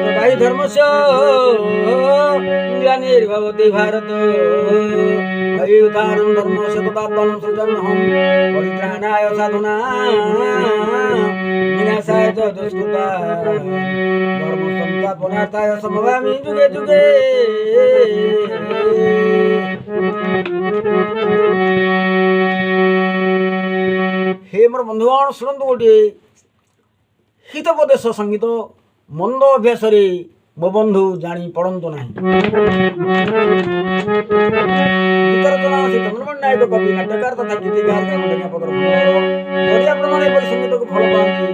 যদাই ধর্মস্য গ্লানির্ভবতি ভারত অয়ুধারণ ধর্মস্য তদাত্মনং সৃজন্যহং পরিত্রাণায় সাধুনাং বিনাশায় চ দুষ্কৃতা ধর্ম সংস্থাপনার্থায় সমভামি যুগে যুগে। हे मोर बंधुगण शुणु गोटे हितोपदेश संगीत मंद अभ्यास मो बंधु जानी पड़तु ना। गीत रचना से चंद्रमणि नायक कवि नाट्यकार तथा गीतिकार यदि आपने संगीत को भल पाती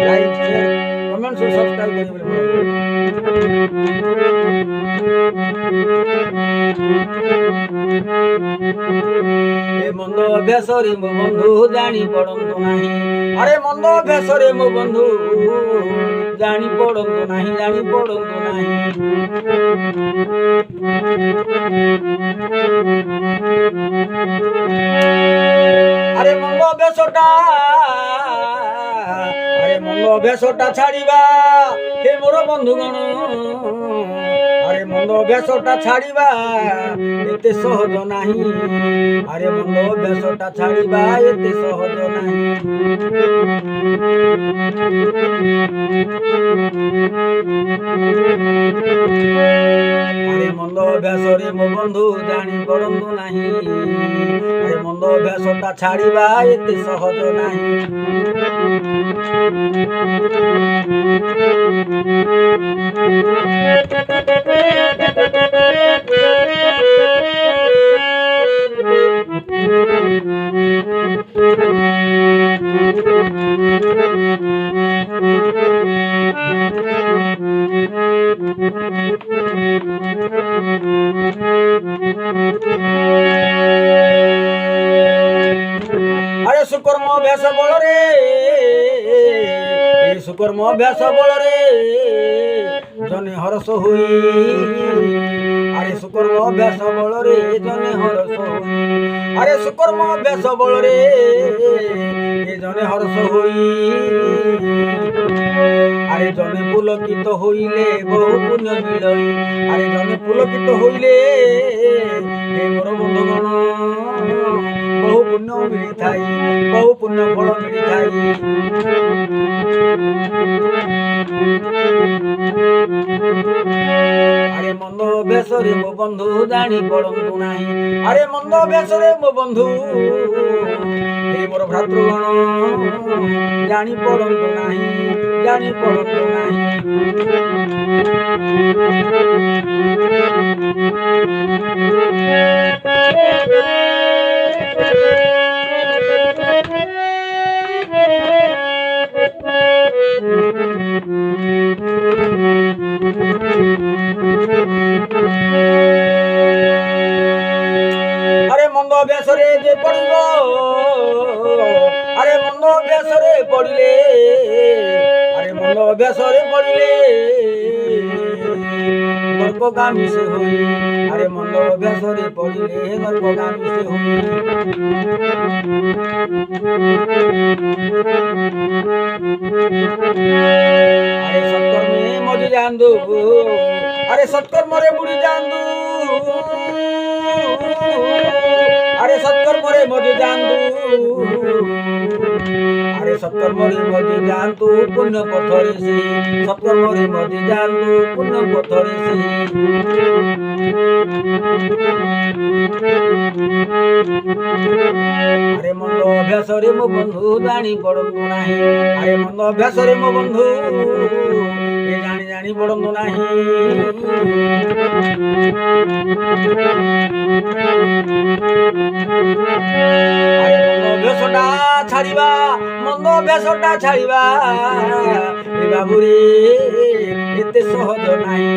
लाइक शेयर कमेंट सब्सक्राइब मंद अभ्यास मो बंधु जानी पड़तु ना। अरे मंद अभ्यास मो बंधु जानी पड़तु ना, जानी पड़तु ना। अरे मंद अभ्यासटा छाड़िबा हे मोर बंधुगण। अरे मंद अभ्यासटा छाड़िबा एते सहज नाही। अरे मंद अभ्यासटा छाड़िबा एते सहज नाही। अरे मंद अभ्यास रे मो बंधु जानी पड़तु नाही। अरे मंद अभ्यासटा छाड़िबा एते सहज नाही। अरे सुकर्म अभ्यास बल रे, सुकर्म अभ्यास बल रे जने हरस हुई। अरे सुकर्म अभ्यास बल रे जने हरस हुई। अरे सुकर्म अभ्यास बल रे जने हरस हुई। अरे जने पुलकित होइले बहु पुण्य मिलई। अरे जने पुलकित होइले हे मोर बंधुगण बहु पुण्य मिली थाई, बहु पुण्य फल मिली थाई। अरे मंद अभ्यास रे मो बंधु जानी पड़तु नाही। अरे मंद अभ्यास रे मो बंधु हे मोर भ्रातृगण जानी पड़तु नाही, जानी पड़तु नाही। अरे मंद अभ्यास रे जे पड़िबो, अरे मंद अभ्यास रे पड़िले, अरे मंद अभ्यास रे पड़िले नरकगामी से होई। अरे मंद अभ्यास रे पड़िले नरकगामी से होई। अरे सत्कर्मे मजी जांदू, अरे सत्कर्म रे बुड़ी जांदू। अरे सत्कर्म रे मजी जांदू, अरे सत्कर्म रे मजी जांदू पुण्य पथरे से। सत्कर्म रे मजी जांदू पुण्य पथरे से। अरे मंद अभ्यास रे मो बंधु जानी पड़तु नाही। अरे मंद अभ्यास रे मो बंधु ए जानी जानी पड़तु नाही। अरे मंद अभ्यासटा छाड़िबा, मंद अभ्यासटा छाड़िबा ए बाबू रे एते सहज नाही।